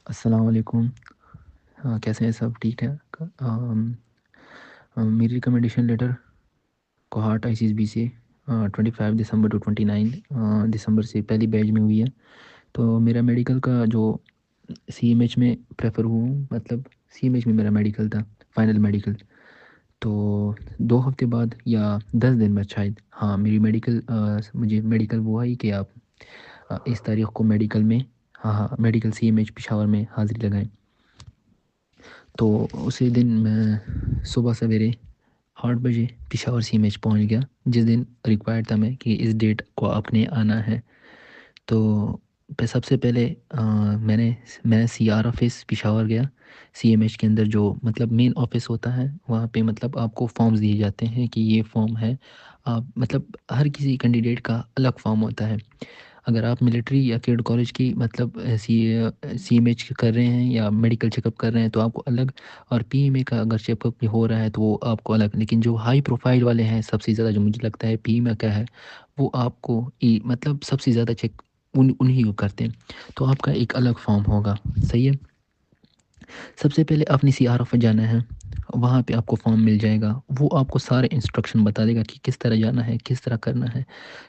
السلام علیکم۔ کیسے ہیں سب؟ ٹھیک ٹھاک؟ میری ریکمنڈیشن لیٹر کوہارٹ آئی سی بی سے 25 دسمبر ٹو 29 دسمبر سے پہلی بیچ میں ہوئی ہے۔ تو میرا میڈیکل کا جو سی ایم ایچ میں پریفر ہوں، مطلب سی ایم ایچ میں میرا میڈیکل تھا، فائنل میڈیکل۔ تو 2 ہفتے بعد یا 10 دن بعد شاید، ہاں میری میڈیکل مجھے میڈیکل وہ آئی کہ آپ اس تاریخ کو میڈیکل میں، ہاں medical C M H Peshawar میں حاضری لگائیں۔ تو اسی دن میں صبح سویرے 8 بجے پشاور سی ایم ایچ پہنچ گیا، جس دن ریکوائرڈ تھا میں کہ اس ڈیٹ کو آپ نے آنا ہے۔ تو سب سے پہلے میں سی آر آفس پشاور گیا۔ سی ایم ایچ کے اندر جو مطلب مین آفس ہوتا ہے، وہاں پہ مطلب آپ کو فارمز دیے جاتے ہیں کہ یہ فارم ہے، آپ مطلب ہر کسی کینڈیڈیٹ کا الگ فارم ہوتا ہے۔ اگر آپ ملٹری یا کیڈ کالج کی مطلب سی ایم ایچ کر رہے ہیں یا میڈیکل چیک اپ کر رہے ہیں تو آپ کو الگ، اور پی ایم اے کا اگر چیک اپ بھی ہو رہا ہے تو وہ آپ کو الگ۔ لیکن جو ہائی پروفائل والے ہیں، سب سے زیادہ جو مجھے لگتا ہے پی ایم اے کا ہے، وہ آپ کو مطلب سب سے زیادہ چیک انہی کو کرتے ہیں، تو آپ کا ایک الگ فارم ہوگا، صحیح ہے۔ سب سے پہلے اپنی سی آر ایف جانا ہے، وہاں پہ آپ کو فارم مل جائے گا، وہ آپ کو سارے انسٹرکشن بتا دے گا کہ کس طرح جانا ہے، کس طرح کرنا ہے،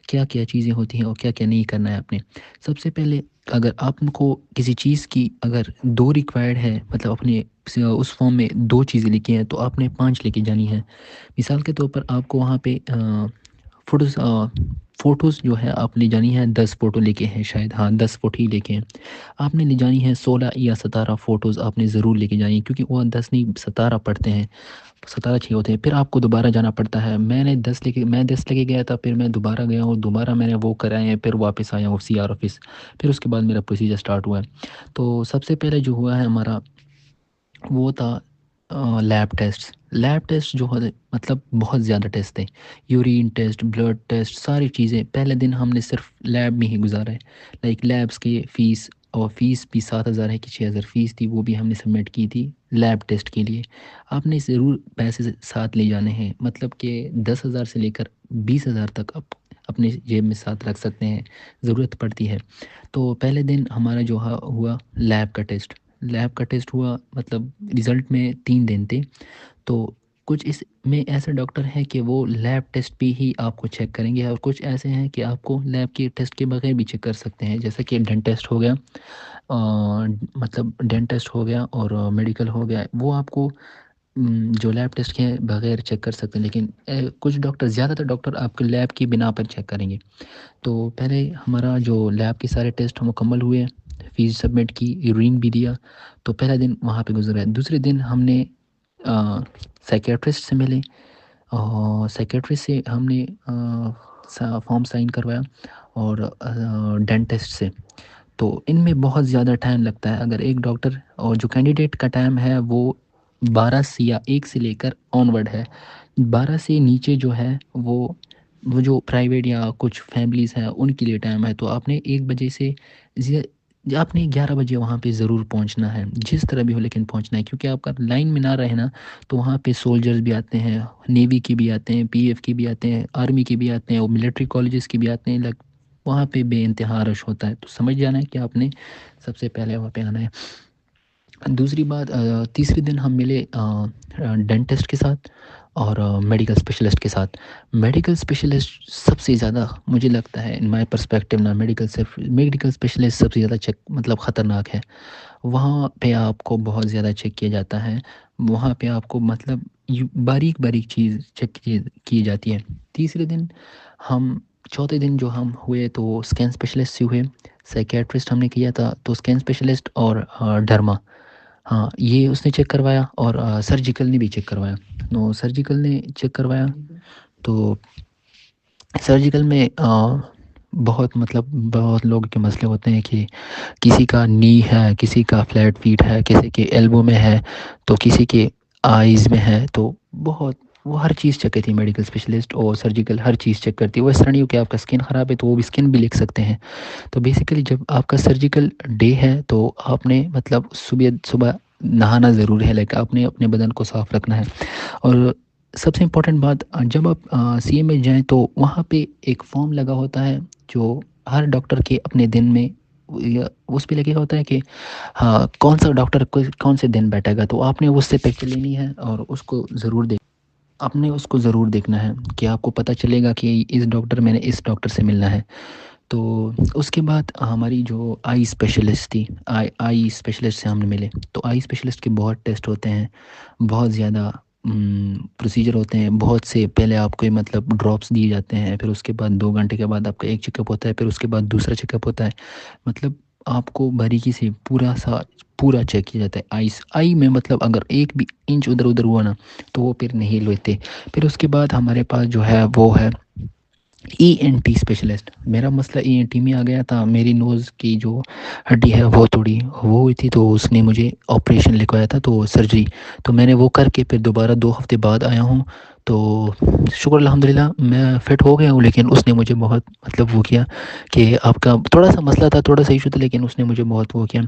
کیا کیا چیزیں ہوتی ہیں اور کیا کیا نہیں کرنا ہے آپ نے۔ سب سے پہلے اگر آپ کو کسی چیز کی اگر 2 ریکوائرڈ ہے، مطلب اپنے اس فارم میں 2 چیزیں لکھی ہیں تو آپ نے 5 لے کے جانی ہے۔ مثال کے طور پر آپ کو وہاں پہ فوٹوز جو ہے آپ لے جانی ہے، 10 فوٹو لے کے ہیں شاید، ہاں 10 فوٹو ہی لے کے ہیں آپ نے لے جانی ہے۔ 16 یا 17 فوٹوز آپ نے ضرور لے کے جانی ہے، کیونکہ وہ 10 نہیں 17 پڑھتے ہیں، 17 چاہیے ہوتے ہیں۔ پھر آپ کو دوبارہ جانا پڑتا ہے۔ میں 10 لے کے گیا تھا، پھر میں دوبارہ گیا ہوں، دوبارہ میں نے وہ کرائے ہیں، پھر واپس آیا ہوں سی آر آفس، پھر اس کے بعد میرا پروسیجر سٹارٹ ہوا ہے۔ تو سب سے پہلے جو ہوا ہے ہمارا وہ تھا لیب ٹیسٹ۔ لیب ٹیسٹ جو ہے مطلب بہت زیادہ ٹیسٹ تھے، یورین ٹیسٹ، بلڈ ٹیسٹ، ساری چیزیں۔ پہلے دن ہم نے صرف لیب میں ہی گزارا ہے، لائک لیبس کی فیس، اور فیس بھی 7,000 ہے کہ 6,000 فیس تھی، وہ بھی ہم نے سبمٹ کی تھی لیب ٹیسٹ کے لیے۔ آپ نے ضرور پیسے ساتھ لے جانے ہیں، مطلب کہ 10,000 سے لے کر 20,000 تک آپ اپنے جیب میں ساتھ رکھ سکتے ہیں، ضرورت پڑتی ہے۔ تو پہلے دن ہمارا جو ہوا لیب کا ٹیسٹ، لیب کا ٹیسٹ ہوا، مطلب رزلٹ میں 3 دن تھے۔ تو کچھ اس میں ایسے ڈاکٹر ہیں کہ وہ لیب ٹیسٹ پہ ہی آپ کو چیک کریں گے، اور کچھ ایسے ہیں کہ آپ کو لیب کے ٹیسٹ کے بغیر بھی چیک کر سکتے ہیں، جیسا کہ ڈینٹسٹ ہو گیا، مطلب ڈینٹسٹ ہو گیا اور میڈیکل ہو گیا، وہ آپ کو جو لیب ٹیسٹ کے بغیر چیک کر سکتے ہیں۔ لیکن کچھ ڈاکٹر، زیادہ تر ڈاکٹر آپ کے لیب کی بنا پر چیک کریں گے۔ تو پہلے ہمارا جو لیب کے سارے ٹیسٹ مکمل ہوئے، فیس سبمٹ کی، یورین بھی دیا، تو پہلا دن وہاں پہ گزرا ہے۔ دوسرے دن ہم نے سائکیٹرسٹ سے ملے، اور سائکیٹرسٹ سے ہم نے فارم سائن کروایا، اور ڈینٹسٹ سے۔ تو ان میں بہت زیادہ ٹائم لگتا ہے۔ اگر ایک ڈاکٹر، اور جو کینڈیڈیٹ کا ٹائم ہے وہ 12 سے یا 1 سے لے کر آنورڈ ہے، 12 سے نیچے جو ہے وہ جو پرائیویٹ یا کچھ فیملیز ہیں ان کے لیے ٹائم ہے۔ تو آپ نے 1 بجے سے آپ نے 11 بجے وہاں پہ ضرور پہنچنا ہے، جس طرح بھی ہو لیکن پہنچنا ہے، کیونکہ آپ کا لائن میں نہ رہنا تو وہاں پہ سولجرز بھی آتے ہیں، نیوی کے بھی آتے ہیں، پی ایف کے بھی آتے ہیں، آرمی کے بھی آتے ہیں، اور ملٹری کالجز کے بھی آتے ہیں، وہاں پہ بے انتہا رش ہوتا ہے۔ تو سمجھ جانا ہے کہ آپ نے سب سے پہلے وہاں پہ آنا ہے۔ دوسری بات، تیسری دن ہم ملے ڈینٹسٹ کے ساتھ اور میڈیکل اسپیشلسٹ کے ساتھ۔ میڈیکل اسپیشلسٹ سب سے زیادہ مجھے لگتا ہے ان مائی پرسپیکٹیو نا، میڈیکل اسپیشلسٹ سب سے زیادہ چیک مطلب خطرناک ہے۔ وہاں پہ آپ کو بہت زیادہ چیک کیا جاتا ہے، وہاں پہ آپ کو مطلب باریک باریک چیز چیک کی جاتی ہے۔ تیسرے دن چوتھے دن جو ہم ہوئے تو اسکین اسپیشلسٹ سے ہوئے، سائکیٹرسٹ ہم نے کیا تھا، تو اسکین اسپیشلسٹ اور ڈرما، ہاں یہ اس نے چیک کروایا، اور سرجیکل نے بھی چیک کروایا۔ تو سرجیکل نے چیک کروایا تو سرجیکل میں بہت لوگ کے مسئلے ہوتے ہیں کہ کسی کا نی ہے، کسی کا فلیٹ فیٹ ہے، کسی کے ایلبو میں ہے، تو کسی کے آئیز میں ہے، تو وہ ہر چیز چیک کرتی ہے میڈیکل اسپیشلسٹ، اور سرجیکل ہر چیز چیک کرتی ہے۔ وہ اس طرح نہیں ہو کہ آپ کا اسکن خراب ہے تو وہ بھی اسکن بھی لکھ سکتے ہیں۔ تو بیسیکلی جب آپ کا سرجیکل ڈے ہے تو آپ نے مطلب صبح نہانا ضرور ہے، لائک آپ نے اپنے بدن کو صاف رکھنا ہے۔ اور سب سے امپورٹنٹ بات، جب آپ سی ایم میں جائیں تو وہاں پہ ایک فارم لگا ہوتا ہے جو ہر ڈاکٹر کے اپنے دن میں اس پہ لگے گا ہوتا ہے کہ ہاں کون سا ڈاکٹر کون سے دن بیٹھے گا، تو آپ نے اس سے پکچر لینی ہے اور اس کو ضرور آپ نے اس کو ضرور دیکھنا ہے کہ آپ کو پتہ چلے گا کہ اس ڈاکٹر میں نے اس ڈاکٹر سے ملنا ہے۔ تو اس کے بعد ہماری جو آئی اسپیشلسٹ تھی، آئی اسپیشلسٹ سے ہم نے ملے، تو آئی اسپیشلسٹ کے بہت ٹیسٹ ہوتے ہیں، بہت زیادہ پروسیجر ہوتے ہیں، بہت سے پہلے آپ کو مطلب ڈراپس دیے جاتے ہیں، پھر اس کے بعد 2 گھنٹے کے بعد آپ کا ایک چیک اپ ہوتا ہے، پھر اس کے بعد دوسرا چیک اپ ہوتا ہے، مطلب آپ کو باریکی سے پورا چیک کیا جاتا ہے آئی میں، مطلب اگر ایک بھی انچ ادھر ادھر ہوا نا تو وہ پھر نہیں لیتے۔ پھر اس کے بعد ہمارے پاس جو ہے وہ ہے ای این ٹی اسپیشلسٹ۔ میرا مسئلہ ای این ٹی میں آ گیا تھا، میری نوز کی جو ہڈی ہے وہ توڑی وہ ہوئی تھی، تو اس نے مجھے آپریشن لکھوایا تھا، تو سرجری، تو میں نے وہ کر کے پھر دوبارہ 2 ہفتے بعد آیا ہوں۔ تو شکر الحمدللہ میں فٹ ہو گیا ہوں، لیکن اس نے مجھے بہت مطلب وہ کیا کہ آپ کا تھوڑا سا مسئلہ تھا، تھوڑا سا ایشو تھا، لیکن اس نے مجھے بہت وہ کیا۔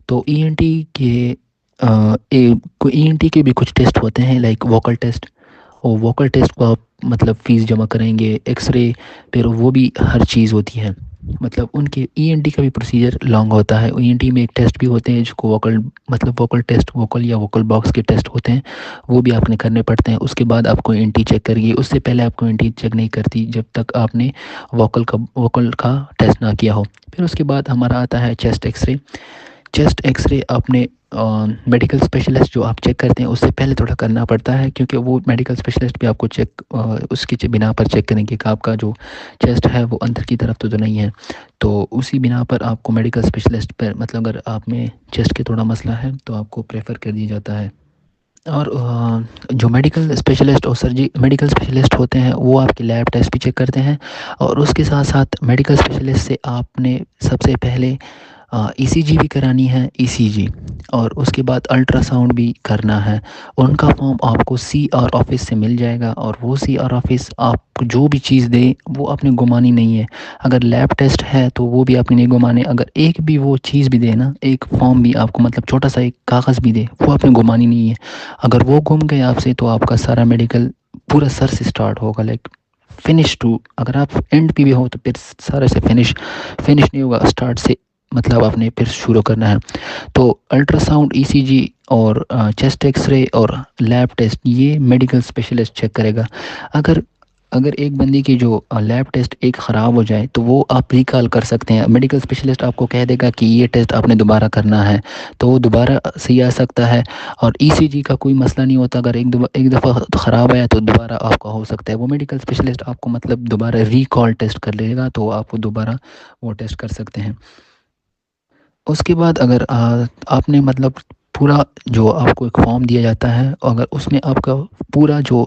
تو ای این ٹی کے ای این ٹی کے بھی کچھ ٹیسٹ ہوتے ہیں لائک ووکل ٹیسٹ، اور ووکل ٹیسٹ کو آپ مطلب فیس جمع کریں گے، ایکس رے، پھر وہ بھی ہر چیز ہوتی ہے، مطلب ان کے ای این ٹی کا بھی پروسیجر لانگ ہوتا ہے۔ ای این ٹی میں ایک ٹیسٹ بھی ہوتے ہیں جس کو ووکل مطلب ووکل ٹیسٹ، ووکل یا ووکل باکس کے ٹیسٹ ہوتے ہیں، وہ بھی آپ نے کرنے پڑتے ہیں۔ اس کے بعد آپ کو ای این ٹی چیک کرے گی، اس سے پہلے آپ کو ای این ٹی چیک نہیں کرتی جب تک آپ نے ووکل کا ٹیسٹ نہ کیا ہو۔ پھر اس کے بعد ہمارا آتا ہے chest X ray. Chest X ray آپ نے میڈیکل اسپیشلسٹ جو آپ چیک کرتے ہیں اس سے پہلے تھوڑا کرنا پڑتا ہے، کیونکہ وہ میڈیکل اسپیشلسٹ بھی آپ کو چیک اس کی بنا پر چیک کریں گے کہ آپ کا جو چیسٹ ہے وہ اندر کی طرف تو نہیں ہے، تو اسی بنا پر آپ کو میڈیکل اسپیشلسٹ پر مطلب اگر آپ میں چیسٹ کے تھوڑا مسئلہ ہے تو آپ کو پریفر کر دیا جاتا ہے۔ اور جو میڈیکل اسپیشلسٹ اور میڈیکل اسپیشلسٹ ہوتے ہیں وہ آپ کے لیب ٹیسٹ بھی چیک کرتے ہیں، اور اس کے ساتھ ساتھ میڈیکل اسپیشلسٹ سے آپ نے سب سے پہلے ای سی جی بھی کرانی ہے، ای سی جی، اور اس کے بعد الٹرا ساؤنڈ بھی کرنا ہے۔ ان کا فارم آپ کو سی آر آفس سے مل جائے گا، اور وہ سی آر آفس آپ کو جو بھی چیز دے وہ آپ نے گمانی نہیں ہے۔ اگر لیب ٹیسٹ ہے تو وہ بھی آپ نے نہیں گمانے، اگر ایک بھی وہ چیز بھی دے نا، ایک فارم بھی آپ کو مطلب چھوٹا سا ایک کاغذ بھی دے، وہ آپ نے گمانی نہیں ہے۔ اگر وہ گم گئے آپ سے تو آپ کا سارا میڈیکل پورا سر سے سٹارٹ ہوگا، لائک فنش ٹو، اگر آپ اینڈ پہ بھی ہو تو پھر سارے سے فنش نہیں ہوگا، اسٹارٹ سے مطلب آپ نے پھر شروع کرنا ہے۔ تو الٹرا ساؤنڈ، ای سی جی اور چیسٹ ایکس رے اور لیب ٹیسٹ یہ میڈیکل اسپیشلسٹ چیک کرے گا۔ اگر ایک بندے کی جو لیب ٹیسٹ ایک خراب ہو جائے تو وہ آپ ریکال کر سکتے ہیں، میڈیکل اسپیشلسٹ آپ کو کہہ دے گا کہ یہ ٹیسٹ آپ نے دوبارہ کرنا ہے، تو وہ دوبارہ صحیح آ سکتا ہے۔ اور ای سی جی کا کوئی مسئلہ نہیں ہوتا، اگر ایک دفعہ خراب آیا تو دوبارہ آپ کا ہو سکتا ہے۔ وہ میڈیکل اسپیشلسٹ آپ کو مطلب دوبارہ ریکال ٹیسٹ کر لے گا، تو آپ کو دوبارہ وہ ٹیسٹ کر سکتے ہیں۔ اس کے بعد اگر آپ نے مطلب پورا جو آپ کو ایک فارم دیا جاتا ہے، اگر اس میں آپ کا پورا جو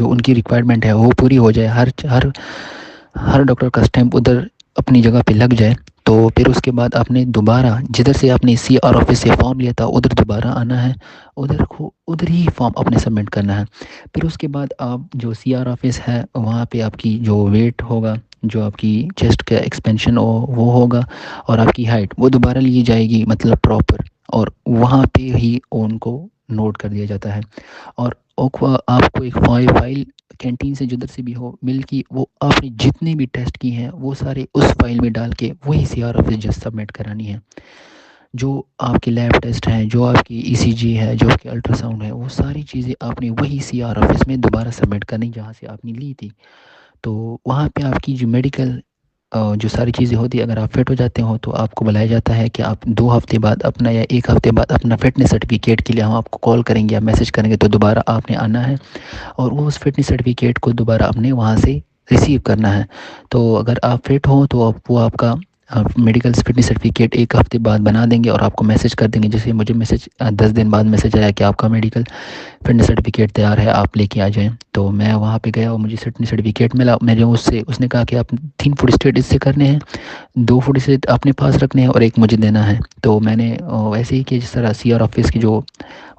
ان کی ریکوائرمنٹ ہے وہ پوری ہو جائے، ہر ڈاکٹر کا اسٹیمپ ادھر اپنی جگہ پہ لگ جائے، تو پھر اس کے بعد آپ نے دوبارہ جدھر سے آپ نے سی آر آفس سے فارم لیا تھا ادھر دوبارہ آنا ہے، ادھر ہی فارم اپنے سبمٹ کرنا ہے۔ پھر اس کے بعد آپ جو سی آر آفس ہے وہاں پہ آپ کی جو ویٹ ہوگا، جو آپ کی چیسٹ کا ایکسپینشن وہ ہوگا، اور آپ کی ہائٹ وہ دوبارہ لی جائے گی مطلب پراپر، اور وہاں پہ ہی ان کو نوٹ کر دیا جاتا ہے۔ اور آپ کو ایک فائل کینٹین سے جدھر سے بھی ہو مل کی، وہ آپ نے جتنے بھی ٹیسٹ کی ہیں وہ سارے اس فائل میں ڈال کے وہی C R office just submit کرانی ہے۔ جو آپ کے لیب ٹیسٹ ہیں، جو آپ کی ای سی جی ہے، جو آپ کی الٹرا ساؤنڈ ہے، وہ ساری چیزیں آپ نے وہی سی آر آفس میں دوبارہ سبمٹ کرنی جہاں سے آپ نے لی تھی۔ تو وہاں پہ آپ کی جو میڈیکل جو ساری چیزیں ہوتی ہیں، اگر آپ فٹ ہو جاتے ہو تو آپ کو بلایا جاتا ہے کہ آپ 2 ہفتے بعد اپنا یا 1 ہفتے بعد اپنا فٹنس سرٹیفکیٹ کے لیے ہم آپ کو کال کریں گے یا میسج کریں گے، تو دوبارہ آپ نے آنا ہے اور وہ اس فٹنس سرٹیفکیٹ کو دوبارہ آپ نے وہاں سے ریسیو کرنا ہے۔ تو اگر آپ فٹ ہو تو وہ آپ کا میڈیکل فٹنس سرٹیفکیٹ 1 ہفتے بعد بنا دیں گے اور آپ کو میسج کر دیں گے، جیسے مجھے 10 دن بعد میسج آیا کہ آپ کا میڈیکل فٹنس سرٹیفکیٹ تیار ہے، آپ لے کے آ جائیں۔ تو میں وہاں پہ گیا اور مجھے فٹنس سرٹیفکیٹ ملا، میں جو اس نے کہا کہ آپ 3 فوڈ اسٹیٹ اس سے کرنے ہیں، 2 فوڈ اسٹیٹ اپنے پاس رکھنے ہیں اور ایک مجھے دینا ہے۔ تو میں نے ویسے ہی کہ جس طرح سی آر آفس کی جو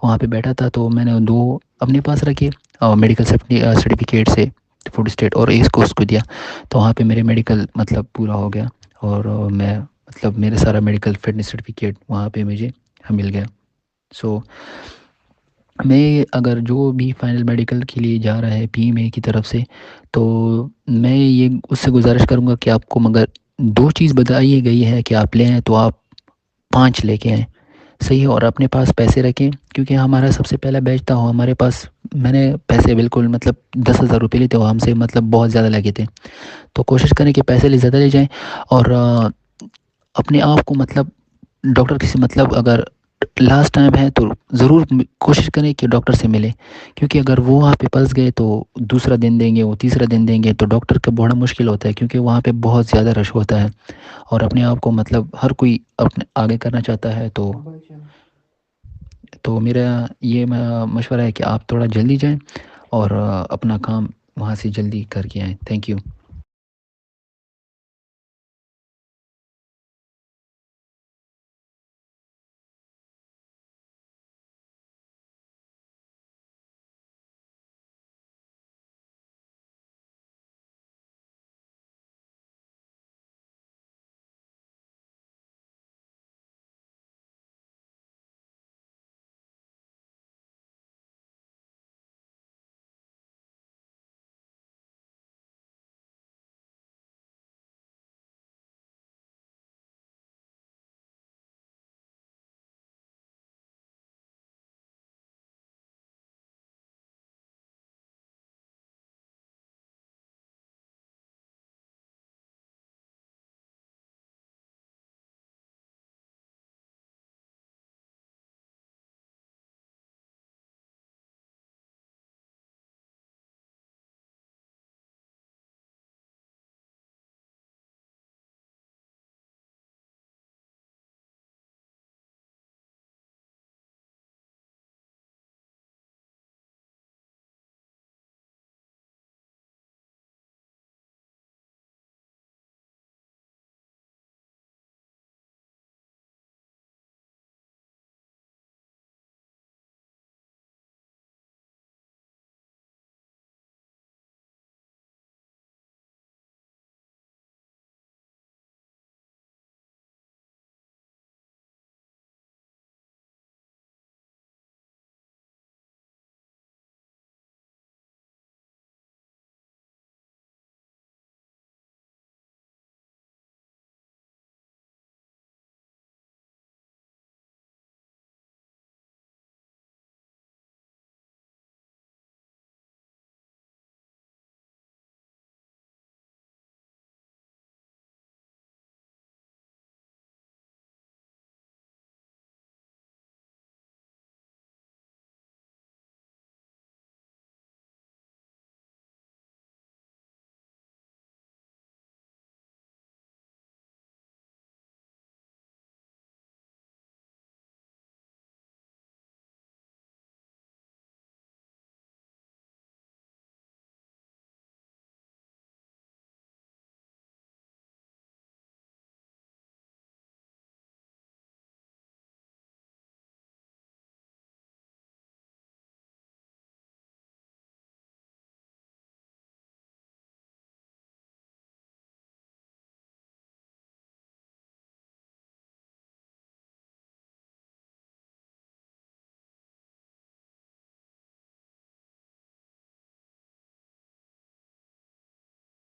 وہاں پہ بیٹھا تھا، تو میں نے 2 اپنے پاس رکھے اور میڈیکل سرٹیفکیٹ سے فوڈ اسٹیٹ اور ایک کو اس کو دیا، تو وہاں پہ میرے میڈیکل مطلب پورا ہو گیا، اور میں مطلب میرے سارا میڈیکل فٹنس سرٹیفکیٹ وہاں پہ مجھے مل گیا۔ سو میں اگر جو بھی فائنل میڈیکل کے لیے جا رہا ہے پی ایم اے کی طرف سے، تو میں یہ اس سے گزارش کروں گا کہ آپ کو مگر دو چیز بتائی گئی ہے کہ آپ لیں تو آپ 5 لے کے آئیں، صحیح ہے، اور اپنے پاس پیسے رکھیں، کیونکہ ہمارا سب سے پہلا بیچ تھا وہ ہمارے پاس، میں نے پیسے بالکل مطلب 10,000 روپے لیے تھے، وہ ہم سے مطلب بہت زیادہ لگے تھے، تو کوشش کریں کہ پیسے زیادہ لے جائیں، اور اپنے آپ کو مطلب ڈاکٹر کسی مطلب اگر لاسٹ ٹائم ہے تو ضرور کوشش کریں کہ ڈاکٹر سے ملیں، کیونکہ اگر وہ وہاں پہ پھنس گئے تو دوسرا دن دیں گے، وہ تیسرا دن دیں گے، تو ڈاکٹر کا بڑا مشکل ہوتا ہے، کیونکہ وہاں پہ بہت زیادہ رش ہوتا ہے، اور اپنے آپ کو مطلب ہر کوئی اپنے آگے کرنا چاہتا ہے، تو میرا یہ مشورہ ہے کہ آپ تھوڑا جلدی جائیں اور اپنا کام وہاں سے جلدی کر کے آئیں۔ Thank you.